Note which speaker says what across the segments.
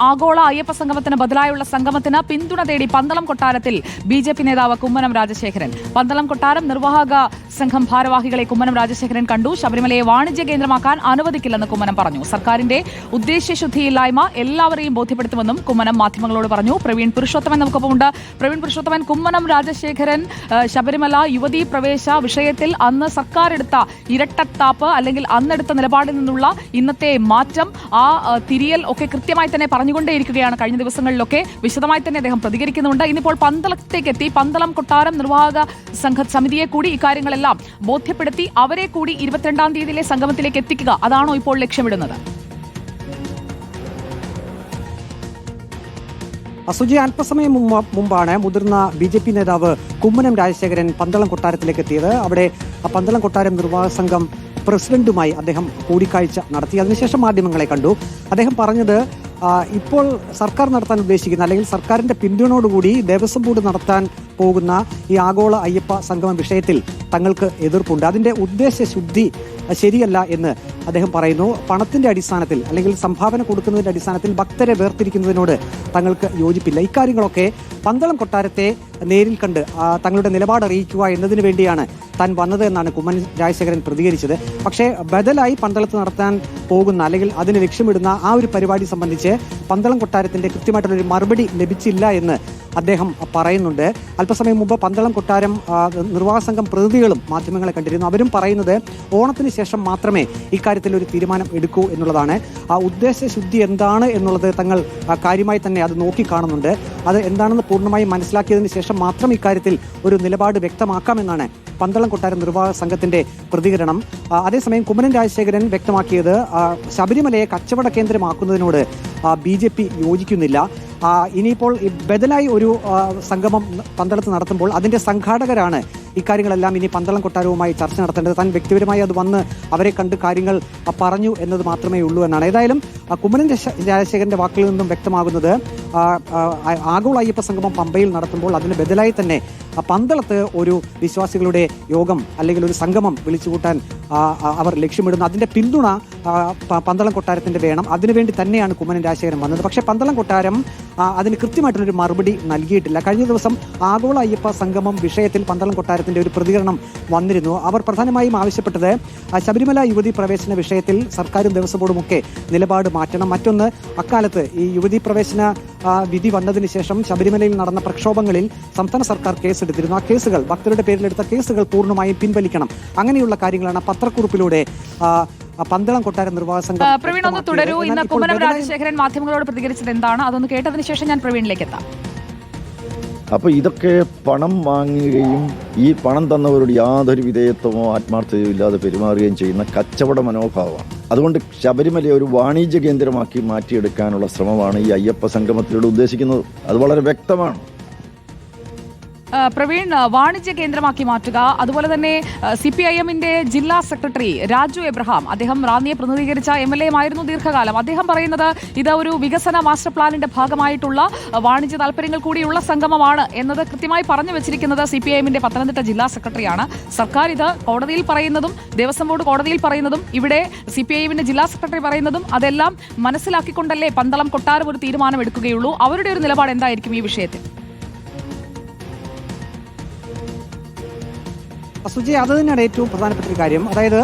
Speaker 1: ആഗോള അയ്യപ്പ സംഗമത്തിന് ബദലായുള്ള സംഗമത്തിന് പിന്തുണ തേടി പന്തളം കൊട്ടാരത്തിൽ ബി.ജെ.പി നേതാവ് കുമ്മനം രാജശേഖരൻ. പന്തളം കൊട്ടാരം നിർവാഹക സംഘം ഭാരവാഹികളെ കുമ്മനം രാജശേഖരൻ കണ്ടു. ശബരിമലയെ വാണിജ്യ കേന്ദ്രമാക്കാൻ അനുവദിക്കില്ലെന്ന് കുമ്മനം പറഞ്ഞു. സർക്കാരിന്റെ ഉദ്ദേശ്യശുദ്ധിയില്ലായ്മ എല്ലാവരെയും ബോധ്യപ്പെടുത്തുമെന്നും കുമ്മനം മാധ്യമങ്ങളോട് പറഞ്ഞു. പ്രവീൺ പുരുഷോത്തമൻ നമുക്കൊപ്പമുണ്ട്. പ്രവീൺ പുരുഷോത്തമൻ, കുമ്മനം രാജശേഖരൻ ശബരിമല യുവതീ പ്രവേശ വിഷയത്തിൽ അന്ന് സർക്കാർ എടുത്ത ഇരട്ടത്താപ്പ് അല്ലെങ്കിൽ അന്നെടുത്ത നിലപാടിൽ നിന്നുള്ള ഇന്നത്തെ മാറ്റം, ആ തിരിയൽ ഒക്കെ കൃത്യമായി തന്നെ പറഞ്ഞുകൊണ്ടേയിരിക്കുകയാണ്. കഴിഞ്ഞ ദിവസങ്ങളിലൊക്കെ വിശദമായി തന്നെ അദ്ദേഹം പ്രതികരിക്കുന്നുണ്ട്. ഇന്നിപ്പോൾ പന്തളത്തേക്ക് എത്തി പന്തളം കൊട്ടാരം നിർവാഹക സംഘ സമിതിയെ കൂടി ഇക്കാര്യങ്ങളെല്ലാം ബോധ്യപ്പെടുത്തി അവരെ കൂടി 22-ാം തീയതിയിലെ സംഗമത്തിലേക്ക് എത്തിക്കുക, അതാണോ ഇപ്പോൾ ലക്ഷ്യമിടുന്നത്?
Speaker 2: സുജി, അല്പസമയം മുമ്പാണ് മുതിർന്ന ബി.ജെ.പി നേതാവ് കുമ്മനം രാജശേഖരൻ പന്തളം കൊട്ടാരത്തിലേക്ക് എത്തിയത്. അവിടെ പന്തളം കൊട്ടാരം നിർവാഹക സംഘം പ്രസിഡന്റുമായി അദ്ദേഹം കൂടിക്കാഴ്ച നടത്തി. അതിനുശേഷം മാധ്യമങ്ങളെ കണ്ടു. അദ്ദേഹം പറഞ്ഞത് ഇപ്പോൾ സർക്കാർ നടത്താൻ ഉദ്ദേശിക്കുന്ന അല്ലെങ്കിൽ സർക്കാരിന്റെ പിന്തുണയോടുകൂടി ദേവസ്വം ബോർഡ് നടത്താൻ പോകുന്ന ഈ ആഗോള അയ്യപ്പ സംഗമ വിഷയത്തിൽ തങ്ങൾക്ക് എതിർപ്പുണ്ട്. അതിന്റെ ഉദ്ദേശശുദ്ധി ശരിയല്ല എന്ന് അദ്ദേഹം പറയുന്നു. പണത്തിന്റെ അടിസ്ഥാനത്തിൽ അല്ലെങ്കിൽ സംഭാവന കൊടുക്കുന്നതിന്റെ അടിസ്ഥാനത്തിൽ ഭക്തരെ വേർതിരിക്കുന്നതിനോട് തങ്ങൾക്ക് യോജിപ്പില്ല. ഇക്കാര്യങ്ങളൊക്കെ പന്തളം കൊട്ടാരത്തെ നേരിൽ കണ്ട് തങ്ങളുടെ നിലപാട് അറിയിക്കുക എന്നതിന് വേണ്ടിയാണ് താൻ വന്നത് എന്നാണ് കുമ്മനം രാജശേഖരൻ പ്രതികരിച്ചത്. പക്ഷേ ബദലായി പന്തളത്ത് നടത്താൻ പോകുന്ന അല്ലെങ്കിൽ അതിന് ലക്ഷ്യമിടുന്ന ആ ഒരു പരിപാടി സംബന്ധിച്ച് പന്തളം കൊട്ടാരത്തിന്റെ കൃത്യമായിട്ടുള്ളൊരു മറുപടി ലഭിച്ചില്ല എന്ന് അദ്ദേഹം പറയുന്നുണ്ട്. അല്പസമയം മുമ്പ് പന്തളം കൊട്ടാരം നിർവാഹക സംഘം പ്രതിനിധികളും മാധ്യമങ്ങളെ കണ്ടിരുന്നു. അവരും പറയുന്നത് ഓണത്തിന് ശേഷം മാത്രമേ ഇക്കാര്യത്തിൽ ഒരു തീരുമാനം എടുക്കൂ എന്നുള്ളതാണ്. ആ ഉദ്ദേശശുദ്ധി എന്താണ് എന്നുള്ളത് തങ്ങൾ കാര്യമായി തന്നെ അത് നോക്കിക്കാണുന്നുണ്ട്. അത് എന്താണെന്ന് പൂർണ്ണമായി മനസ്സിലാക്കിയതിന് ശേഷം മാത്രം ഇക്കാര്യത്തിൽ ഒരു നിലപാട് വ്യക്തമാക്കാമെന്നാണ് പന്തളം കൊട്ടാരം നിർവാഹക സംഘത്തിന്റെ പ്രതികരണം. അതേസമയം കുമ്മനം രാജശേഖരൻ വ്യക്തമാക്കിയത് ശബരിമലയെ കച്ചവട കേന്ദ്രമാക്കുന്നതിനോട് ബി.ജെ.പി യോജിക്കുന്നില്ല. ഇനിയിപ്പോൾ ബദലായി ഒരു സംഗമം പന്തളത്ത് നടത്തുമ്പോൾ അതിന്റെ സംഘാടകരാണ് ഇക്കാര്യങ്ങളെല്ലാം ഇനി പന്തളം കൊട്ടാരവുമായി ചർച്ച നടത്തേണ്ടത്. താൻ വ്യക്തിപരമായി അത് വന്ന് അവരെ കണ്ട് കാര്യങ്ങൾ പറഞ്ഞു എന്നത് മാത്രമേ ഉള്ളൂ എന്നാണ്. ഏതായാലും കുമ്മനം രാജശേഖരന്റെ വാക്കിൽ നിന്നും വ്യക്തമാകുന്നത് ആഗോള അയ്യപ്പ സംഗമം പമ്പയിൽ നടത്തുമ്പോൾ അതിന് ബദലായി തന്നെ പന്തളത്ത് ഒരു വിശ്വാസികളുടെ യോഗം അല്ലെങ്കിൽ ഒരു സംഗമം വിളിച്ചുകൂട്ടാൻ അവർ ലക്ഷ്യമിടുന്നു. അതിന്റെ പിന്തുണ പന്തളം കൊട്ടാരത്തിന്റെ വേണം. അതിനുവേണ്ടി തന്നെയാണ് കുമ്മനം രാജശേഖരൻ വന്നത്. പക്ഷേ പന്തളം കൊട്ടാരം അതിന് കൃത്യമായിട്ടുള്ളൊരു മറുപടി നൽകിയിട്ടില്ല. കഴിഞ്ഞ ദിവസം ആഗോള അയ്യപ്പ സംഗമം വിഷയത്തിൽ പന്തളം കൊട്ടാരത്തിന്റെ ഒരു പ്രതികരണം വന്നിരുന്നു. അവർ പ്രധാനമായും ആവശ്യപ്പെട്ടത് ശബരിമല യുവതീ പ്രവേശന വിഷയത്തിൽ സർക്കാരും ദേവസ്വം ബോർഡും ഒക്കെ നിലപാട് മാറ്റണം. മറ്റൊന്ന്, അക്കാലത്ത് ഈ യുവതീ പ്രവേശന വിധി വന്നതിന് ശേഷം ശബരിമലയിൽ നടന്ന പ്രക്ഷോഭങ്ങളിൽ സംസ്ഥാന സർക്കാർ കേസെടുത്തിരുന്നു. ആ കേസുകൾ, ഭക്തരുടെ പേരിലെടുത്ത കേസുകൾ പൂർണ്ണമായും പിൻവലിക്കണം. അങ്ങനെയുള്ള കാര്യങ്ങളാണ് പത്രക്കുറിപ്പിലൂടെ പന്തളം കൊട്ടാരം നിർവാഹക സംഘം.
Speaker 1: പ്രവീൺ, ഒന്ന് തുടരൂ. ഇന്ന് കുമ്മനം രാജശേഖരൻ മാധ്യമങ്ങളോട് പ്രതികരിച്ചത് എന്താണ്? അതൊന്ന് കേട്ടതിന് ശേഷം ഞാൻ പ്രവീണിലേക്ക് എത്താം.
Speaker 3: അപ്പോൾ ഇതൊക്കെ പണം വാങ്ങുകയും ഈ പണം തന്നവരോട് യാതൊരു വിധേയത്വമോ ആത്മാർത്ഥതയോ ഇല്ലാതെ പെരുമാറുകയും ചെയ്യുന്ന കച്ചവട മനോഭാവമാണ്. അതുകൊണ്ട് ശബരിമലയെ ഒരു വാണിജ്യ കേന്ദ്രമാക്കി മാറ്റിയെടുക്കാനുള്ള ശ്രമമാണ് ഈ അയ്യപ്പ സംഗമത്തിലൂടെ ഉദ്ദേശിക്കുന്നത്. അത് വളരെ വ്യക്തമാണ്.
Speaker 1: പ്രവീൺ, വാണിജ്യ കേന്ദ്രമാക്കി മാറ്റുക, അതുപോലെ തന്നെ CPIM-ന്റെ ജില്ലാ സെക്രട്ടറി രാജു എബ്രഹാം, അദ്ദേഹം റാന്നിയെ പ്രതിനിധീകരിച്ച MLA ആയിരുന്നു ദീർഘകാലം. അദ്ദേഹം പറയുന്നത് ഇത് ഒരു വികസന മാസ്റ്റർ പ്ലാനിന്റെ ഭാഗമായിട്ടുള്ള വാണിജ്യ താല്പര്യങ്ങൾ കൂടിയുള്ള സംഗമമാണ് എന്നത് കൃത്യമായി പറഞ്ഞു വെച്ചിരിക്കുന്നത് CPIM-ന്റെ പത്തനംതിട്ട ജില്ലാ സെക്രട്ടറിയാണ്. സർക്കാർ ഇത് കോടതിയിൽ പറയുന്നതും ദേവസ്വം ബോർഡ് കോടതിയിൽ പറയുന്നതും ഇവിടെ CPIM-ന്റെ ജില്ലാ സെക്രട്ടറി പറയുന്നതും അതെല്ലാം മനസ്സിലാക്കിക്കൊണ്ടല്ലേ പന്തളം കൊട്ടാരം ഒരു തീരുമാനം എടുക്കുകയുള്ളൂ. അവരുടെ ഒരു നിലപാട് എന്തായിരിക്കും ഈ വിഷയത്തിൽ?
Speaker 2: സുജി, അത് തന്നെയാണ് ഏറ്റവും പ്രധാനപ്പെട്ട ഒരു കാര്യം. അതായത്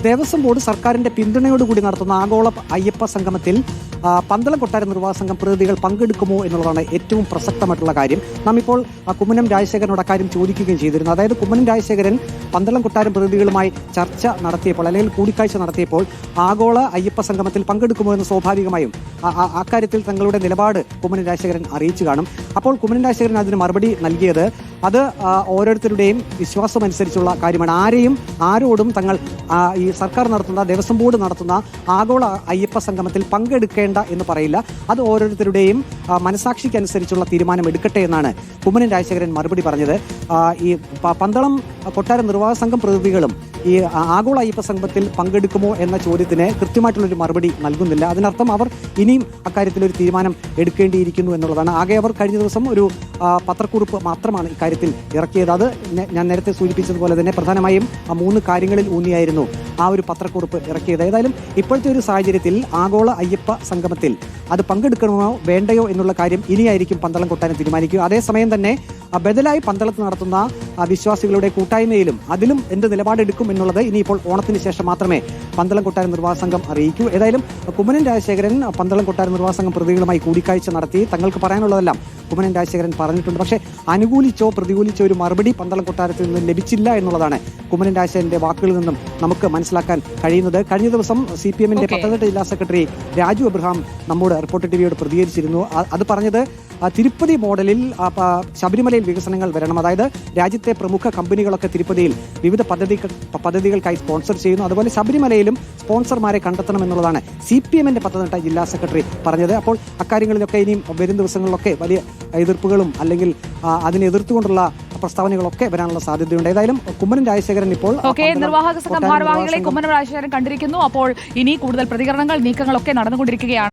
Speaker 2: ദേവസ്വം ബോർഡ് സർക്കാരിന്റെ പിന്തുണയോടുകൂടി നടത്തുന്ന ആഗോള അയ്യപ്പ സംഗമത്തിൽ പന്തളം കൊട്ടാരം നിർവാഹക സംഘം പ്രതിനിധികൾ പങ്കെടുക്കുമോ എന്നുള്ളതാണ് ഏറ്റവും പ്രസക്തമായിട്ടുള്ള കാര്യം. നാം ഇപ്പോൾ കുമ്മനം രാജശേഖരനോട് അക്കാര്യം ചോദിക്കുകയും ചെയ്തിരുന്നു. അതായത് കുമ്മനം രാജശേഖരൻ പന്തളം കൊട്ടാരം പ്രതിനിധികളുമായി ചർച്ച നടത്തിയപ്പോൾ അല്ലെങ്കിൽ കൂടിക്കാഴ്ച നടത്തിയപ്പോൾ ആഗോള അയ്യപ്പ സംഗമത്തിൽ പങ്കെടുക്കുമോ എന്ന് സ്വാഭാവികമായും അക്കാര്യത്തിൽ തങ്ങളുടെ നിലപാട് കുമ്മനം രാജശേഖരൻ അറിയിച്ചു കാണും. അപ്പോൾ കുമ്മനം രാജശേഖരൻ അതിന് മറുപടി നൽകിയത് അത് ഓരോരുത്തരുടെയും വിശ്വാസമനുസരിച്ചുള്ള കാര്യമാണ്. ആരോടും തങ്ങൾ ഈ സർക്കാർ നടത്തുന്ന ദേവസ്വം ബോർഡ് നടത്തുന്ന ആഗോള അയ്യപ്പ സംഗമത്തിൽ പങ്കെടുക്കേണ്ട എന്ന് പറയില്ല. അത് ഓരോരുത്തരുടെയും മനസാക്ഷിക്കനുസരിച്ചുള്ള തീരുമാനം എടുക്കട്ടെ എന്നാണ് കുമ്മനം രാജശേഖരൻ മറുപടി പറഞ്ഞത്. ഈ പന്തളം കൊട്ടാരം നിർവാഹക സംഘം പ്രതിനിധികളും ഈ ആഗോള അയ്യപ്പ സംഗമത്തിൽ പങ്കെടുക്കുമോ എന്ന ചോദ്യത്തിന് കൃത്യമായിട്ടുള്ളൊരു മറുപടി നൽകുന്നില്ല. അതിനർത്ഥം അവർ ഇനിയും അക്കാര്യത്തിൽ ഒരു തീരുമാനം എടുക്കേണ്ടിയിരിക്കുന്നു എന്നുള്ളതാണ്. ആകെ അവർ കഴിഞ്ഞ ദിവസം ഒരു പത്രക്കുറിപ്പ് മാത്രമാണ് ഇക്കാര്യത്തിൽ ഇറക്കിയത്. അത് ഞാൻ നേരത്തെ സൂചിപ്പിച്ചതുപോലെ തന്നെ പ്രധാനമായും 3 കാര്യങ്ങളിൽ ഊന്നിയായിരുന്നു ആ ഒരു പത്രക്കുറിപ്പ് ഇറക്കിയത്. ഏതായാലും ഇപ്പോഴത്തെ ഒരു സാഹചര്യത്തിൽ ആഗോള അയ്യപ്പ സംഗമത്തിൽ അത് പങ്കെടുക്കണമോ വേണ്ടയോ എന്നുള്ള കാര്യം ഇനിയായിരിക്കും പന്തളം കൊട്ടാരം തീരുമാനിക്കുക. അതേസമയം തന്നെ ബദലായി പന്തളത്ത് നടത്തുന്ന വിശ്വാസികളുടെ കൂട്ടായ്മയിലും അതിലും എന്ത് നിലപാടെടുക്കും എന്നുള്ളത് ഇനിയിപ്പോൾ ഓണത്തിന് ശേഷം മാത്രമേ പന്തളം കൊട്ടാരം നിർവാഹക സംഘം അറിയിക്കൂ. ഏതായാലും കുമ്മനം രാജശേഖരൻ പന്തളം കൊട്ടാരം നിർവാഹക സംഘം പ്രതിനിധികളുമായി കൂടിക്കാഴ്ച നടത്തി തങ്ങൾക്ക് പറയാനുള്ളതെല്ലാം കുമ്മനം രാജശേഖരൻ പറഞ്ഞിട്ടുണ്ട്. പക്ഷേ അനുകൂലിച്ചോ പ്രതികൂലിച്ചോ ഒരു മറുപടി പന്തളം കൊട്ടാരത്തിൽ നിന്ന് ലഭിച്ചില്ല എന്നുള്ളതാണ് കുമ്മനം രാജശേഖരന്റെ വാക്കുകളിൽ നിന്നും നമുക്ക് മനസ്സിലാക്കാൻ കഴിയുന്നത്. കഴിഞ്ഞ ദിവസം CPM-ന്റെ പത്തനംതിട്ട ജില്ലാ സെക്രട്ടറി രാജു എബ്രഹാം നമ്മോട് റിപ്പോർട്ടർ ടിവിയോട് പ്രതികരിച്ചിരുന്നു. അത് പറഞ്ഞത് തിരുപ്പതി മോഡലിൽ ശബരിമലയിൽ വികസനങ്ങൾ വരണം. അതായത് രാജ്യത്തെ പ്രമുഖ കമ്പനികളൊക്കെ തിരുപ്പതിയിൽ വിവിധ പദ്ധതികൾക്കായി സ്പോൺസർ ചെയ്യുന്നു. അതുപോലെ ശബരിമലയിലും സ്പോൺസർമാരെ കണ്ടെത്തണം എന്നുള്ളതാണ് CPM-ന്റെ പത്തനംതിട്ട ജില്ലാ സെക്രട്ടറി പറഞ്ഞത്. അപ്പോൾ അക്കാര്യങ്ങളിലൊക്കെ ഇനിയും വരും ദിവസങ്ങളിലൊക്കെ വലിയ എതിർപ്പുകളും അല്ലെങ്കിൽ അതിനെ എതിർത്തുകൊണ്ടുള്ള പ്രസ്താവനകളൊക്കെ വരാനുള്ള സാധ്യതയുണ്ട്. ഏതായാലും കുമ്മനം രാജശേഖരൻ ഇപ്പോൾ
Speaker 1: നിർവാഹക സംഘം ഭാരവാഹികളെ കുമ്മനം രാജശേഖരൻ കണ്ടിരിക്കുന്നു. അപ്പോൾ ഇനി കൂടുതൽ പ്രതികരണങ്ങൾ നീക്കങ്ങളൊക്കെ നടന്നുകൊണ്ടിരിക്കുകയാണ്.